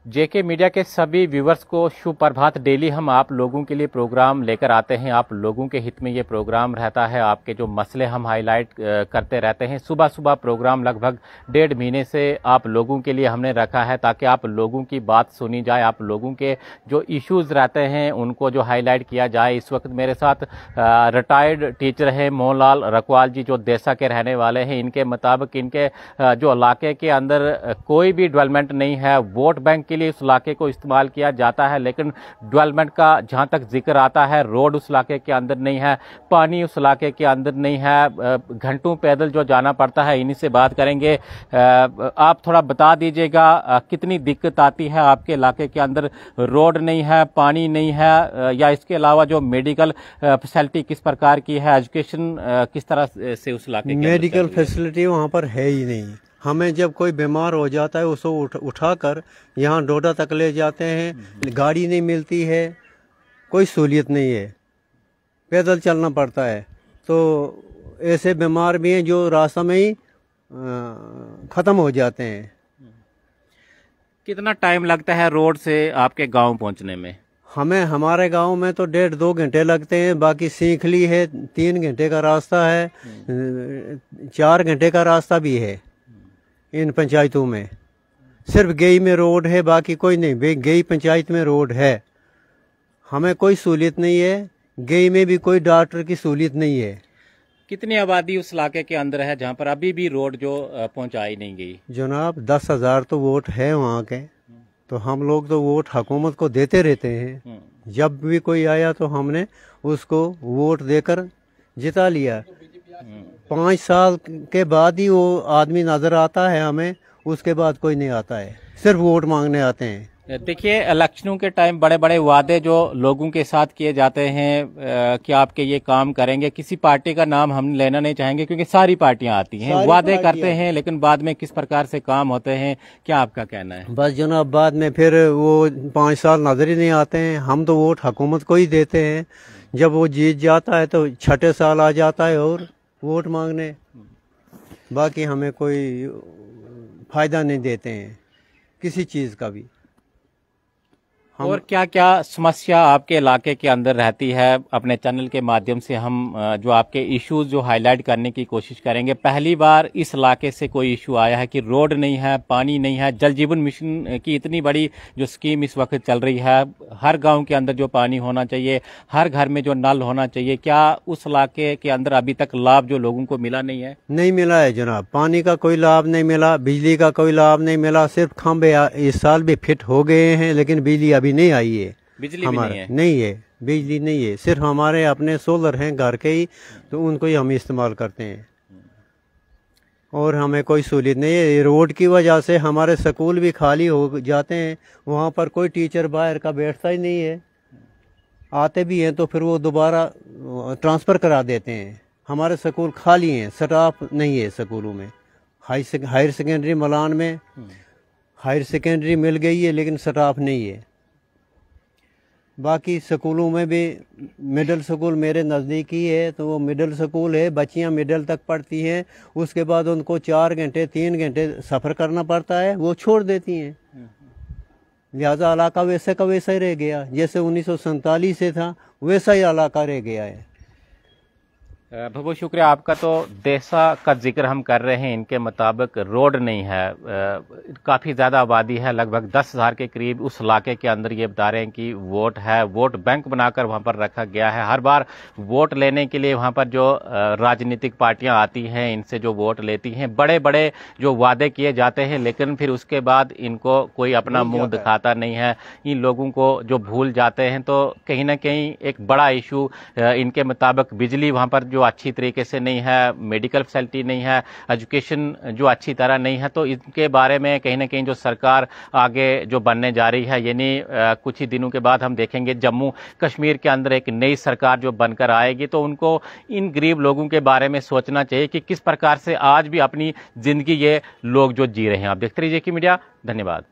जेके media के सभी viewers को शुभ प्रभात। डेली हम आप लोगों के लिए प्रोग्राम लेकर आते हैं। आप लोगों के हित में ये प्रोग्राम रहता है। आपके जो मसले हम हाईलाइट करते रहते हैं। सुबह सुबह प्रोग्राम लगभग 1.5 महीने से आप लोगों के लिए हमने रखा है ताकि आप लोगों की बात सुनी जाए, आप लोगों के जो इश्यूज रहते हैं उनको जो हाईलाइट किया जाए। इस वक्त मेरे साथ रिटायर्ड टीचर हैं मोहनलाल रखवाल जी, जो देसा के रहने वाले हैं। इनके मुताबिक इनके जो इलाके के अंदर कोई भी डेवलपमेंट नहीं है। वोट बैंक के लिए उस इलाके को इस्तेमाल किया जाता है, लेकिन डेवलपमेंट का जहां तक जिक्र आता है, रोड उस इलाके के अंदर नहीं है, पानी उस इलाके के अंदर नहीं है, घंटों पैदल जो जाना पड़ता है। इन्हीं से बात करेंगे। आप थोड़ा बता दीजिएगा कितनी दिक्कत आती है आपके इलाके के अंदर। रोड नहीं है, पानी नहीं है, या इसके अलावा जो मेडिकल फैसिलिटी किस प्रकार की है, एजुकेशन किस तरह से उस इलाके के मेडिकल फैसिलिटी वहाँ पर है ही नहीं। हमें जब कोई बीमार हो जाता है उसको उठाकर यहाँ डोडा तक ले जाते हैं, गाड़ी नहीं मिलती है, कोई सहूलियत नहीं है, पैदल चलना पड़ता है। तो ऐसे बीमार भी हैं जो रास्ता में ही ख़त्म हो जाते हैं। कितना टाइम लगता है रोड से आपके गांव पहुंचने में? हमारे गांव में तो 1.5-2 घंटे लगते हैं। बाकी सीखली है 3 घंटे का रास्ता है, 4 घंटे का रास्ता भी है। इन पंचायतों में सिर्फ गेई में रोड है, बाकी कोई नहीं। गेई पंचायत में रोड है, हमें कोई सहूलियत नहीं है। गेई में भी कोई डॉक्टर की सहूलियत नहीं है। कितनी आबादी उस इलाके के अंदर है जहाँ पर अभी भी रोड जो पहुँचाई नहीं गई? जनाब 10,000 तो वोट है वहाँ के, तो हम लोग तो वोट हुकूमत को देते रहते हैं। जब भी कोई आया तो हमने उसको वोट देकर जिता लिया। 5 साल के बाद ही वो आदमी नजर आता है हमें, उसके बाद कोई नहीं आता है, सिर्फ वोट मांगने आते हैं। देखिए, इलेक्शनों के टाइम बड़े बड़े वादे जो लोगों के साथ किए जाते हैं कि आपके ये काम करेंगे। किसी पार्टी का नाम हम लेना नहीं चाहेंगे क्योंकि सारी पार्टियां आती हैं, वादे करते हैं, लेकिन बाद में किस प्रकार से काम होते हैं, क्या आपका कहना है? बस जनाब बाद में फिर वो 5 साल नजर ही नहीं आते हैं। हम तो वोट हुकूमत को ही देते हैं। जब वो जीत जाता है तो 6ठे साल आ जाता है और वोट मांगने, बाकी हमें कोई फायदा नहीं देते हैं किसी चीज़ का भी। और क्या क्या समस्या आपके इलाके के अंदर रहती है, अपने चैनल के माध्यम से हम जो आपके इश्यूज जो हाईलाइट करने की कोशिश करेंगे। पहली बार इस इलाके से कोई इशू आया है कि रोड नहीं है, पानी नहीं है। जल जीवन मिशन की इतनी बड़ी जो स्कीम इस वक्त चल रही है, हर गांव के अंदर जो पानी होना चाहिए, हर घर में जो नल होना चाहिए, क्या उस इलाके के अंदर अभी तक लाभ जो लोगों को मिला नहीं है? नहीं मिला है जनाब, पानी का कोई लाभ नहीं मिला, बिजली का कोई लाभ नहीं मिला। सिर्फ खंभे इस साल भी फिट हो गए हैं, लेकिन बिजली अभी नहीं आई है। बिजली भी नहीं है? नहीं है, बिजली नहीं है। सिर्फ हमारे अपने सोलर हैं घर के ही, तो उनको ही हम इस्तेमाल करते हैं और हमें कोई सहूलियत नहीं है। रोड की वजह से हमारे स्कूल भी खाली हो जाते हैं। वहाँ पर कोई टीचर बाहर का बैठता ही नहीं है। आते भी हैं तो फिर वो दोबारा ट्रांसफ़र करा देते हैं। हमारे स्कूल खाली हैं, स्टाफ नहीं है स्कूलों में। हायर सेकेंडरी मलान में हायर सेकेंडरी मिल गई है, लेकिन स्टाफ नहीं है। बाकी स्कूलों में भी मिडिल स्कूल मेरे नज़दीक ही है, तो वो मिडिल स्कूल है, बच्चियां मिडिल तक पढ़ती हैं। उसके बाद उनको 4 घंटे 3 घंटे सफ़र करना पड़ता है, वो छोड़ देती हैं। लिहाजा इलाका वैसे का वैसा ही रह गया, जैसे 1947 से था वैसा ही इलाका रह गया है। बहुत बहुत शुक्रिया आपका। तो देसा का जिक्र हम कर रहे हैं। इनके मुताबिक रोड नहीं है, काफ़ी ज़्यादा आबादी है, लगभग 10,000 के करीब उस इलाके के अंदर। ये बता रहे हैं कि वोट है, वोट बैंक बनाकर वहाँ पर रखा गया है। हर बार वोट लेने के लिए वहाँ पर जो राजनीतिक पार्टियाँ आती हैं, इनसे जो वोट लेती हैं, बड़े बड़े जो वादे किए जाते हैं, लेकिन फिर उसके बाद इनको कोई अपना मुंह दिखाता नहीं है। इन लोगों को जो भूल जाते हैं, तो कहीं ना कहीं एक बड़ा इशू इनके मुताबिक बिजली वहाँ पर जो अच्छी तरीके से नहीं है, मेडिकल फैसिलिटी नहीं है, एजुकेशन जो अच्छी तरह नहीं है। तो इनके बारे में कहीं ना कहीं जो सरकार आगे जो बनने जा रही है, यानी कुछ ही दिनों के बाद हम देखेंगे जम्मू कश्मीर के अंदर एक नई सरकार जो बनकर आएगी, तो उनको इन गरीब लोगों के बारे में सोचना चाहिए कि किस प्रकार से आज भी अपनी जिंदगी ये लोग जो जी रहे हैं। आप देखते रहिए जेके मीडिया। धन्यवाद।